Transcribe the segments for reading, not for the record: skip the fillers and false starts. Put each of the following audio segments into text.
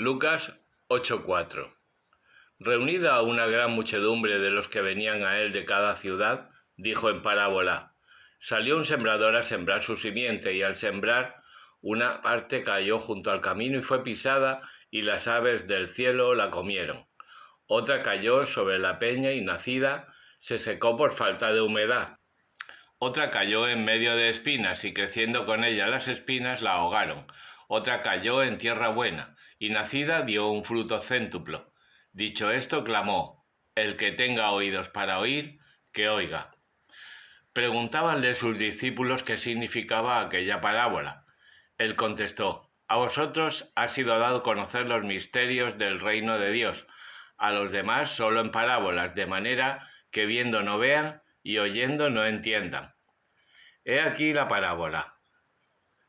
Lucas 8:4. Reunida una gran muchedumbre de los que venían a él de cada ciudad, dijo en parábola: Salió un sembrador a sembrar su simiente, y al sembrar, una parte cayó junto al camino y fue pisada, y las aves del cielo la comieron. Otra cayó sobre la peña y nacida se secó por falta de humedad. Otra cayó en medio de espinas, y creciendo con ella las espinas la ahogaron. Otra cayó en tierra buena, y nacida dio un fruto céntuplo. Dicho esto, clamó: El que tenga oídos para oír, que oiga. Preguntábanle sus discípulos qué significaba aquella parábola. Él contestó: A vosotros ha sido dado conocer los misterios del reino de Dios, a los demás solo en parábolas, de manera que viendo no vean y oyendo no entiendan. He aquí la parábola.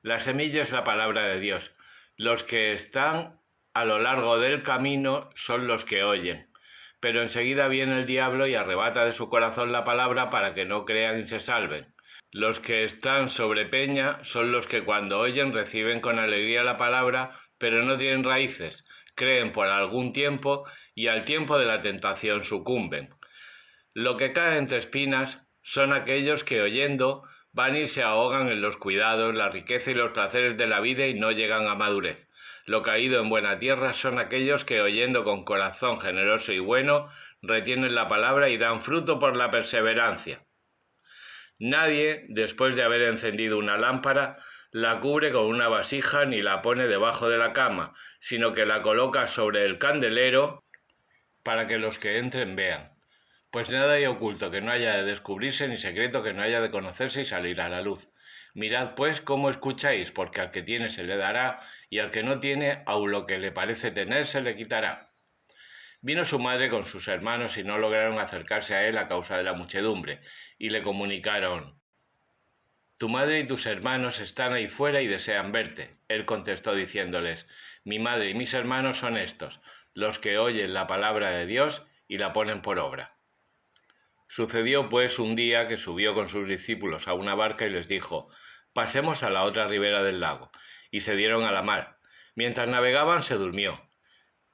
La semilla es la palabra de Dios. Los que están a lo largo del camino son los que oyen, pero enseguida viene el diablo y arrebata de su corazón la palabra para que no crean y se salven. Los que están sobre peña son los que cuando oyen reciben con alegría la palabra, pero no tienen raíces, creen por algún tiempo y al tiempo de la tentación sucumben. Lo que cae entre espinas son aquellos que oyendo van y se ahogan en los cuidados, la riqueza y los placeres de la vida y no llegan a madurez. Lo caído en buena tierra son aquellos que oyendo con corazón generoso y bueno retienen la palabra y dan fruto por la perseverancia. Nadie, después de haber encendido una lámpara, la cubre con una vasija ni la pone debajo de la cama, sino que la coloca sobre el candelero para que los que entren vean. Pues nada hay oculto que no haya de descubrirse, ni secreto que no haya de conocerse y salir a la luz. Mirad pues cómo escucháis, porque al que tiene se le dará, y al que no tiene, aun lo que le parece tener se le quitará. Vino su madre con sus hermanos y no lograron acercarse a él a causa de la muchedumbre, y le comunicaron: Tu madre y tus hermanos están ahí fuera y desean verte. Él contestó diciéndoles: Mi madre y mis hermanos son estos, los que oyen la palabra de Dios y la ponen por obra. Sucedió pues un día que subió con sus discípulos a una barca y les dijo: Pasemos a la otra ribera del lago. Y se dieron a la mar. Mientras navegaban se durmió.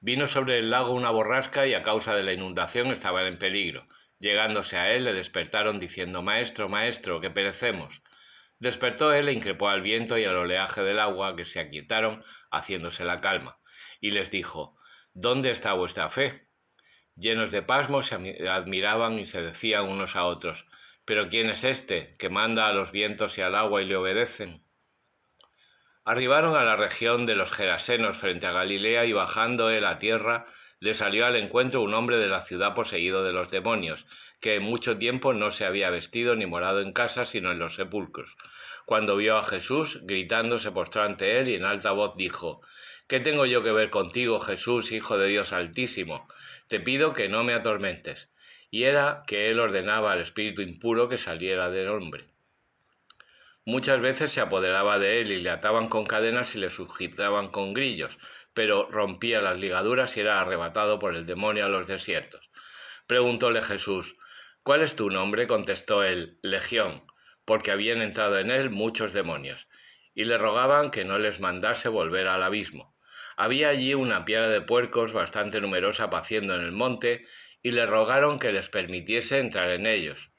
Vino sobre el lago una borrasca y a causa de la inundación estaban en peligro. Llegándose a él le despertaron diciendo: Maestro, maestro, que perecemos. Despertó él e increpó al viento y al oleaje del agua, que se aquietaron, haciéndose la calma. Y les dijo: ¿Dónde está vuestra fe? Llenos de pasmo se admiraban y se decían unos a otros: ¿Pero quién es este, que manda a los vientos y al agua y le obedecen? Arribaron a la región de los Gerasenos frente a Galilea, y bajando él a tierra, le salió al encuentro un hombre de la ciudad poseído de los demonios, que en mucho tiempo no se había vestido ni morado en casa, sino en los sepulcros. Cuando vio a Jesús, gritando, se postró ante él y en alta voz dijo: ¿Qué tengo yo que ver contigo, Jesús, Hijo de Dios Altísimo? Te pido que no me atormentes. Y era que él ordenaba al espíritu impuro que saliera del hombre. Muchas veces se apoderaba de él y le ataban con cadenas y le sujetaban con grillos, pero rompía las ligaduras y era arrebatado por el demonio a los desiertos. Preguntóle Jesús: ¿Cuál es tu nombre? Contestó él: Legión, porque habían entrado en él muchos demonios, y le rogaban que no les mandase volver al abismo. Había allí una piara de puercos bastante numerosa paciendo en el monte, y le rogaron que les permitiese entrar en ellos.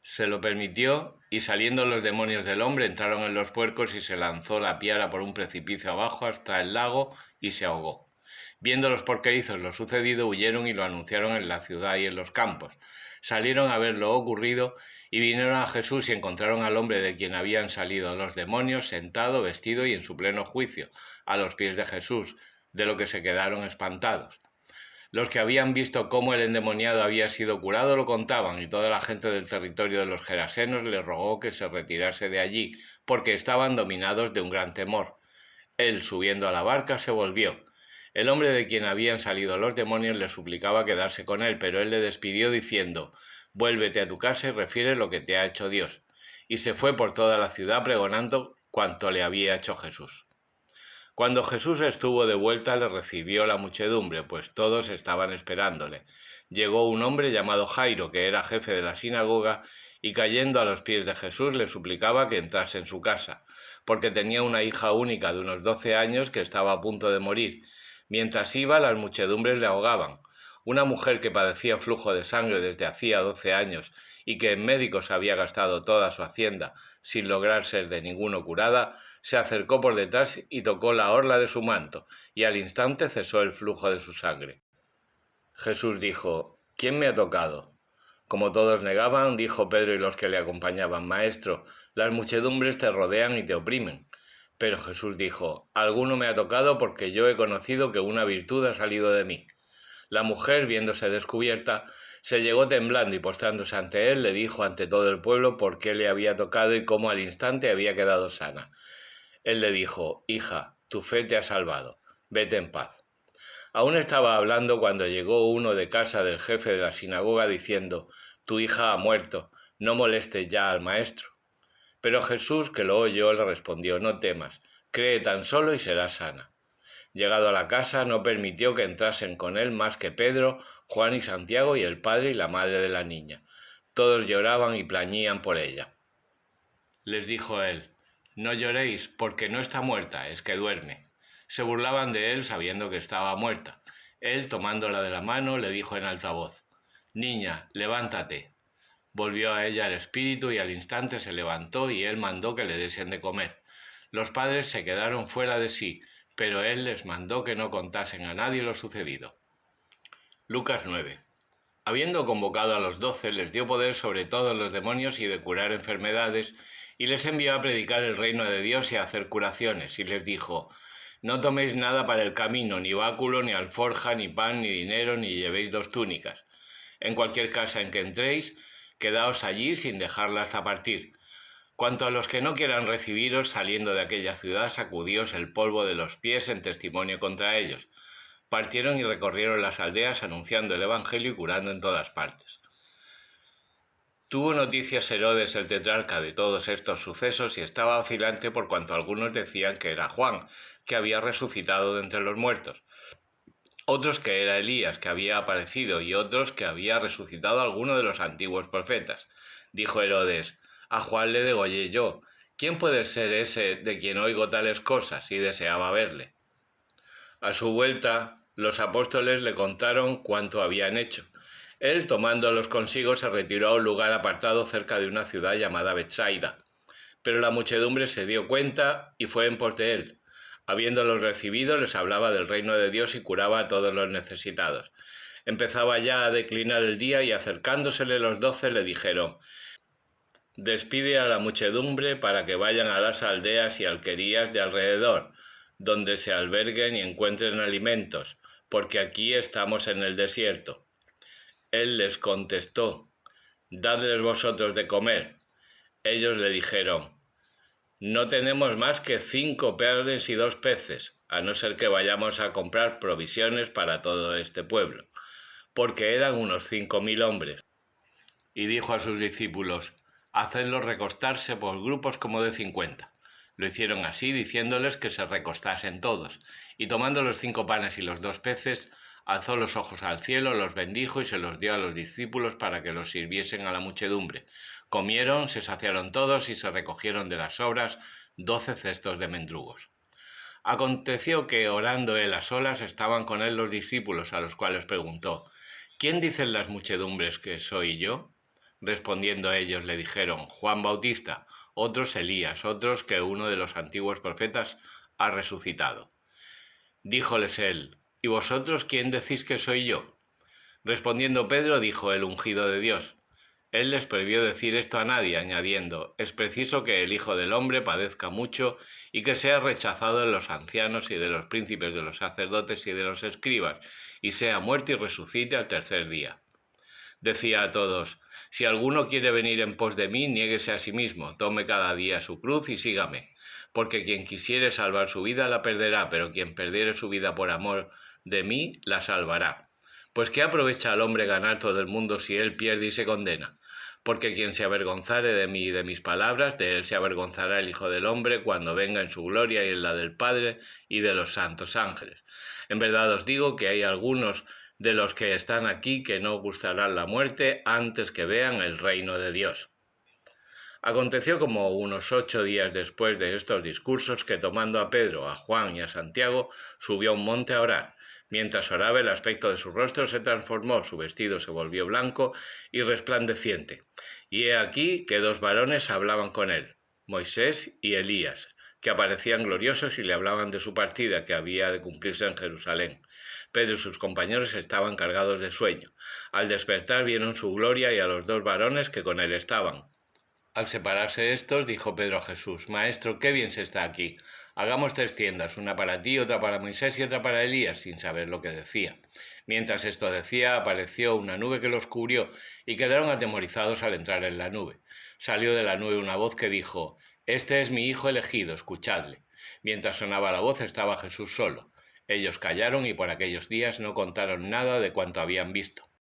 Se lo permitió, y saliendo los demonios del hombre entraron en los puercos, y se lanzó la piara por un precipicio abajo hasta el lago y se ahogó. Viendo los porquerizos lo sucedido, huyeron y lo anunciaron en la ciudad y en los campos. Salieron a ver lo ocurrido y vinieron a Jesús y encontraron al hombre de quien habían salido los demonios sentado, vestido y en su pleno juicio, a los pies de Jesús, de lo que se quedaron espantados. Los que habían visto cómo el endemoniado había sido curado lo contaban, y toda la gente del territorio de los Gerasenos le rogó que se retirase de allí, porque estaban dominados de un gran temor. Él, subiendo a la barca, se volvió. El hombre de quien habían salido los demonios le suplicaba quedarse con él, pero él le despidió diciendo: Vuélvete a tu casa y refiere lo que te ha hecho Dios. Y se fue por toda la ciudad pregonando cuanto le había hecho Jesús. Cuando Jesús estuvo de vuelta le recibió la muchedumbre, pues todos estaban esperándole. Llegó un hombre llamado Jairo, que era jefe de la sinagoga, y cayendo a los pies de Jesús le suplicaba que entrase en su casa, porque tenía una hija única de unos 12 años que estaba a punto de morir. Mientras iba, las muchedumbres le ahogaban. Una mujer que padecía flujo de sangre desde hacía 12 años y que en médicos había gastado toda su hacienda sin lograr ser de ninguno curada, se acercó por detrás y tocó la orla de su manto, y al instante cesó el flujo de su sangre. Jesús dijo: ¿Quién me ha tocado? Como todos negaban, dijo Pedro y los que le acompañaban: Maestro, las muchedumbres te rodean y te oprimen. Pero Jesús dijo: Alguno me ha tocado porque yo he conocido que una virtud ha salido de mí. La mujer, viéndose descubierta, se llegó temblando y postrándose ante él, le dijo ante todo el pueblo por qué le había tocado y cómo al instante había quedado sana. Él le dijo: Hija, tu fe te ha salvado, vete en paz. Aún estaba hablando cuando llegó uno de casa del jefe de la sinagoga diciendo: Tu hija ha muerto, no molestes ya al maestro. Pero Jesús, que lo oyó, le respondió: No temas, cree tan solo y serás sana. Llegado a la casa, no permitió que entrasen con él más que Pedro, Juan y Santiago y el padre y la madre de la niña. Todos lloraban y plañían por ella. Les dijo él: No lloréis, porque no está muerta, es que duerme. Se burlaban de él sabiendo que estaba muerta. Él, tomándola de la mano, le dijo en alta voz: Niña, levántate. Volvió a ella el espíritu y al instante se levantó y él mandó que le diesen de comer. Los padres se quedaron fuera de sí, pero él les mandó que no contasen a nadie lo sucedido. Lucas 9. Habiendo convocado a los 12, les dio poder sobre todos los demonios y de curar enfermedades, y les envió a predicar el reino de Dios y a hacer curaciones, y les dijo: No toméis nada para el camino, ni báculo, ni alforja, ni pan, ni dinero, ni llevéis 2 túnicas. En cualquier casa en que entréis, quedaos allí sin dejarla hasta partir. Cuanto a los que no quieran recibiros, saliendo de aquella ciudad, sacudíos el polvo de los pies en testimonio contra ellos. Partieron y recorrieron las aldeas anunciando el evangelio y curando en todas partes. Tuvo noticias Herodes el tetrarca de todos estos sucesos y estaba vacilante por cuanto algunos decían que era Juan, que había resucitado de entre los muertos, otros que era Elías, que había aparecido, y otros que había resucitado alguno de los antiguos profetas. Dijo Herodes: A Juan le degollé yo. ¿Quién puede ser ese de quien oigo tales cosas? Y deseaba verle. A su vuelta, los apóstoles le contaron cuánto habían hecho. Él, tomándolos consigo, se retiró a un lugar apartado cerca de una ciudad llamada Betsaida. Pero la muchedumbre se dio cuenta y fue en pos de él. Habiéndolos recibido, les hablaba del reino de Dios y curaba a todos los necesitados. Empezaba ya a declinar el día y acercándosele los 12 le dijeron: Despide a la muchedumbre para que vayan a las aldeas y alquerías de alrededor, donde se alberguen y encuentren alimentos, porque aquí estamos en el desierto. Él les contestó: Dadles vosotros de comer. Ellos le dijeron: No tenemos más que 5 panes y 2 peces, a no ser que vayamos a comprar provisiones para todo este pueblo, porque eran unos 5000 hombres. Y dijo a sus discípulos: Hacedlos recostarse por grupos como de 50. Lo hicieron así, diciéndoles que se recostasen todos, y tomando los 5 panes y los 2 peces, alzó los ojos al cielo, los bendijo y se los dio a los discípulos para que los sirviesen a la muchedumbre. Comieron, se saciaron todos y se recogieron de las sobras 12 cestos de mendrugos. Aconteció que, orando él a solas, estaban con él los discípulos, a los cuales preguntó: ¿Quién dicen las muchedumbres que soy yo? Respondiendo ellos le dijeron: Juan Bautista, otros Elías, otros que uno de los antiguos profetas ha resucitado. Díjoles él: ¿Y vosotros quién decís que soy yo? Respondiendo Pedro dijo: El ungido de Dios. Él les prohibió decir esto a nadie, añadiendo: Es preciso que el Hijo del Hombre padezca mucho y que sea rechazado de los ancianos y de los príncipes de los sacerdotes y de los escribas, y sea muerto y resucite al tercer día. Decía a todos: Si alguno quiere venir en pos de mí, niéguese a sí mismo, tome cada día su cruz y sígame. Porque quien quisiere salvar su vida la perderá, pero quien perdiere su vida por amor de mí la salvará. Pues ¿qué aprovecha al hombre ganar todo el mundo si él pierde y se condena? Porque quien se avergonzare de mí y de mis palabras, de él se avergonzará el Hijo del Hombre cuando venga en su gloria y en la del Padre y de los santos ángeles. En verdad os digo que hay algunos de los que están aquí que no gustarán la muerte antes que vean el reino de Dios. Aconteció como unos 8 días después de estos discursos que, tomando a Pedro, a Juan y a Santiago, subió a un monte a orar, Mientras oraba, el aspecto de su rostro se transformó, su vestido se volvió blanco y resplandeciente. Y he aquí que dos varones hablaban con él, Moisés y Elías, que aparecían gloriosos y le hablaban de su partida, que había de cumplirse en Jerusalén. Pedro y sus compañeros estaban cargados de sueño. Al despertar vieron su gloria y a los dos varones que con él estaban. Al separarse estos, dijo Pedro a Jesús: Maestro, qué bien se está aquí. Hagamos 3 tiendas, una para ti, otra para Moisés y otra para Elías, sin saber lo que decía. Mientras esto decía, apareció una nube que los cubrió y quedaron atemorizados al entrar en la nube. Salió de la nube una voz que dijo: Este es mi hijo elegido, escuchadle. Mientras sonaba la voz estaba Jesús solo. Ellos callaron y por aquellos días no contaron nada de cuanto habían visto.